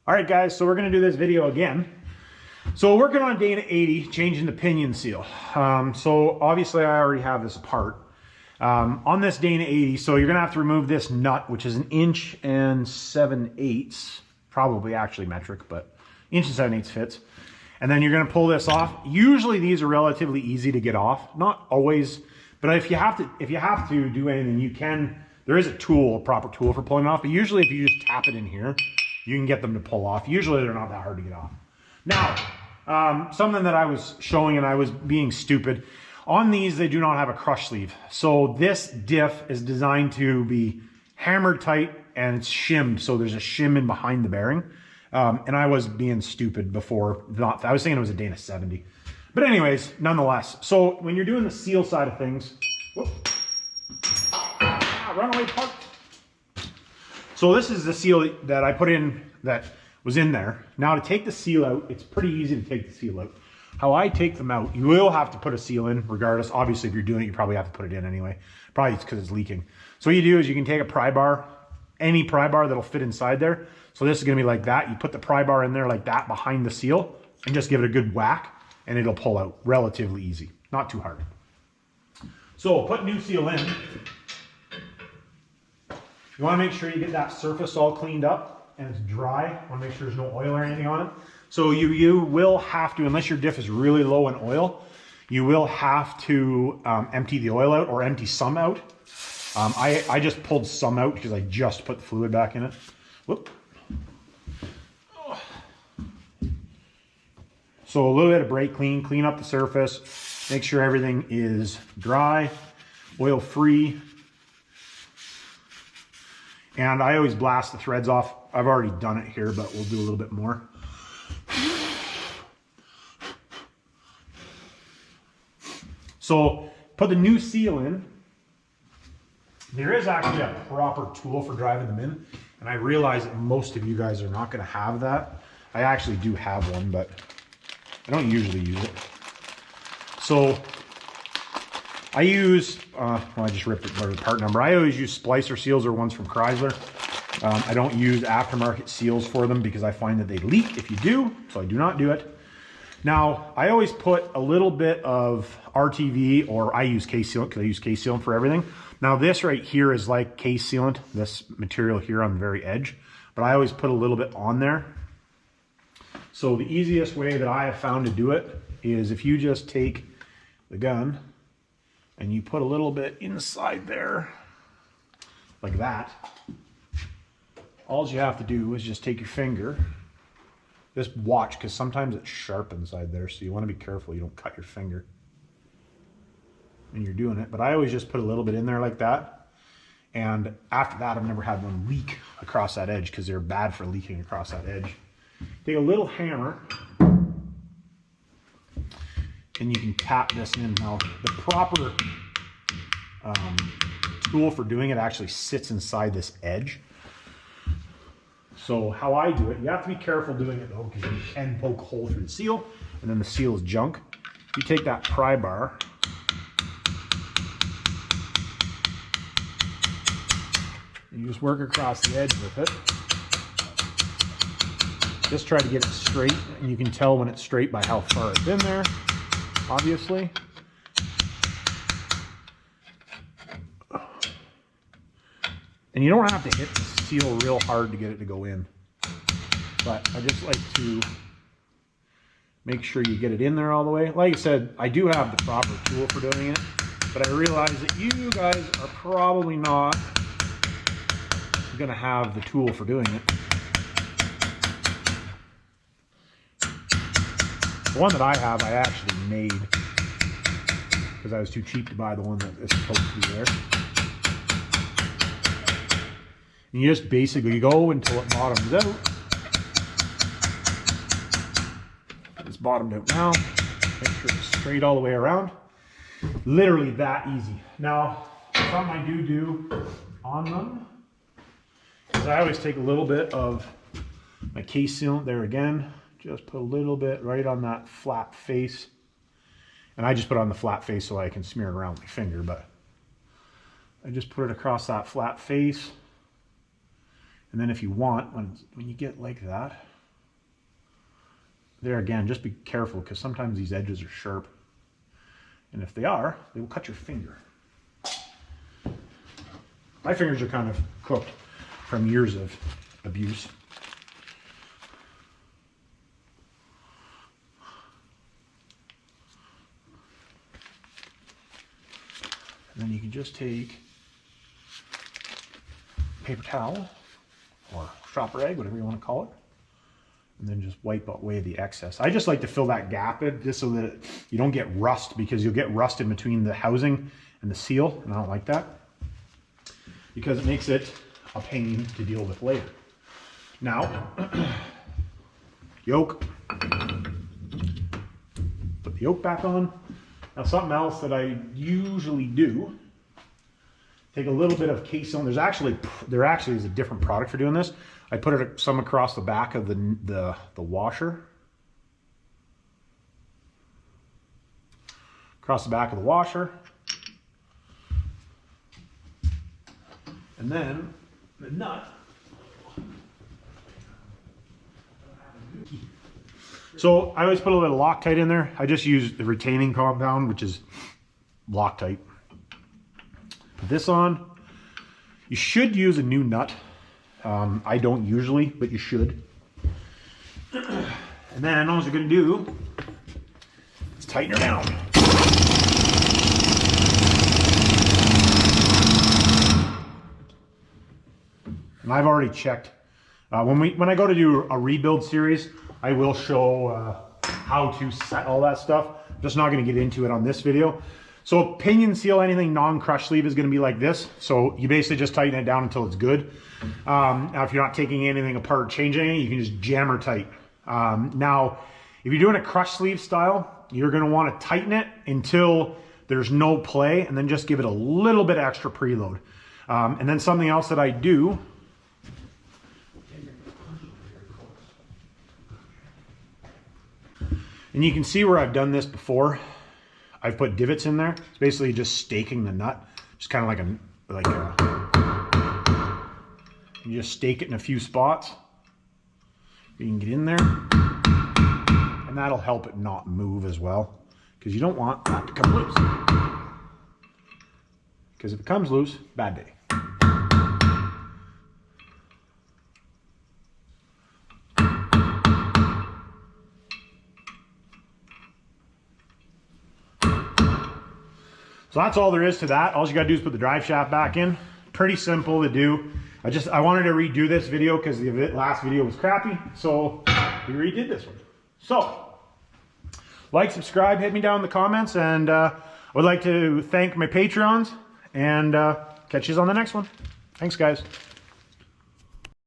All right, guys, so we're gonna do this video again. So we're working on Dana 80, changing the pinion seal. So obviously I already have this apart. On this Dana 80, so you're gonna have to remove this nut, which is 1 7/8 inches, probably actually metric, but 1 7/8 inches fits. And then you're gonna pull this off. Usually these are relatively easy to get off, not always, but if you have to do anything, you can. There is a tool, a proper tool for pulling off, but usually if you just tap it in here, you can get them to pull off. Usually they're not that hard to get off. Now, something that I was showing and I was being stupid. On these, they do not have a crush sleeve. So this diff is designed to be hammered tight and it's shimmed. So there's a shim in behind the bearing. And I was being stupid before. I was thinking it was a Dana 70. But anyways, nonetheless. So when you're doing the seal side of things, whoop, runaway puck. So this is the seal that I put in that was in there. Now to take the seal out, it's pretty easy to take the seal out. How I take them out, you will have to put a seal in regardless. Obviously, if you're doing it, you probably have to put it in anyway. Probably it's because it's leaking. So what you do is you can take a pry bar, any pry bar that'll fit inside there. So this is gonna be like that. You put the pry bar in there like that behind the seal and just give it a good whack and it'll pull out relatively easy, not too hard. So put new seal in. You wanna make sure you get that surface all cleaned up and it's dry. You wanna make sure there's no oil or anything on it. So you will have to, unless your diff is really low in oil, you will have to empty the oil out or empty some out. I just pulled some out because I just put the fluid back in it. Whoop. So a little bit of brake clean up the surface, make sure everything is dry, oil free. And I always blast the threads off. I've already done it here, but we'll do a little bit more. So put the new seal in. There is actually a proper tool for driving them in. And I realize that most of you guys are not gonna have that. I actually do have one, but I don't usually use it. So I use, well, I just ripped the part number. I always use splicer seals or ones from Chrysler. I don't use aftermarket seals for them because I find that they leak if you do, so I do not do it. Now, I always put a little bit of RTV, or I use case sealant because I use case sealant for everything. Now this right here is like case sealant, this material here on the very edge, but I always put a little bit on there. So the easiest way that I have found to do it is if you just take the gun and you put a little bit inside there, like that. All you have to do is just take your finger, just watch, because sometimes it's sharp inside there, so you want to be careful you don't cut your finger when you're doing it. But I always just put a little bit in there like that. And after that, I've never had one leak across that edge because they're bad for leaking across that edge. Take a little hammer and you can tap this in. Now, the proper tool for doing it actually sits inside this edge. So how I do it, you have to be careful doing it though, because you can poke a hole through the seal, and then the seal is junk. You take that pry bar, and you just work across the edge with it. Just try to get it straight, and you can tell when it's straight by how far it's in there, obviously. And you don't have to hit the seal real hard to get it to go in. But I just like to make sure you get it in there all the way. Like I said, I do have the proper tool for doing it, but I realize that you guys are probably not gonna have the tool for doing it. The one that I have, I actually made because I was too cheap to buy the one that is supposed to be there. And you just basically go until it bottoms out. It's bottomed out now. Make sure it's straight all the way around. Literally that easy. Now, something I do on them is I always take a little bit of my case sealant there again. Just put a little bit right on that flat face. And I just put it on the flat face so I can smear it around with my finger, but I just put it across that flat face. And then if you want, when you get like that, there again, just be careful because sometimes these edges are sharp. And if they are, they will cut your finger. My fingers are kind of cooked from years of abuse. And then you can just take paper towel or shop rag, whatever you want to call it, and then just wipe away the excess. I just like to fill that gap in just so that you don't get rust, because you'll get rust in between the housing and the seal, and I don't like that because it makes it a pain to deal with later. Now, yoke. Put the yoke back on. Now something else that I usually do, take a little bit of K-Zone. There actually is a different product for doing this. I put it some across the back of the washer. Across the back of the washer. And then the nut. So I always put a little bit of Loctite in there. I just use the retaining compound, which is Loctite. Put this on. You should use a new nut. I don't usually, but you should. And then all you're going to do is tighten her down. And I've already checked. When I go to do a rebuild series, I will show how to set all that stuff. I'm just not going to get into it on this video. So pinion seal, anything non-crush sleeve is going to be like this. So you basically just tighten it down until it's good. Now if you're not taking anything apart, changing anything, you can just jam her tight. Now, if you're doing a crush sleeve style, you're going to want to tighten it until there's no play, and then just give it a little bit extra preload. And then something else that I do, and you can see where I've done this before. I've put divots in there. It's basically just staking the nut. Just kind of like a, you just stake it in a few spots. You can get in there, and that'll help it not move as well, because you don't want that to come loose. Because if it comes loose, bad day. So that's all there is to that. All you gotta do is put the drive shaft back in. Pretty simple to do. I wanted to redo this video because the last video was crappy, so we redid this one. So, like, subscribe, hit me down in the comments, and I would like to thank my Patreons, and catch you on the next one. Thanks, guys.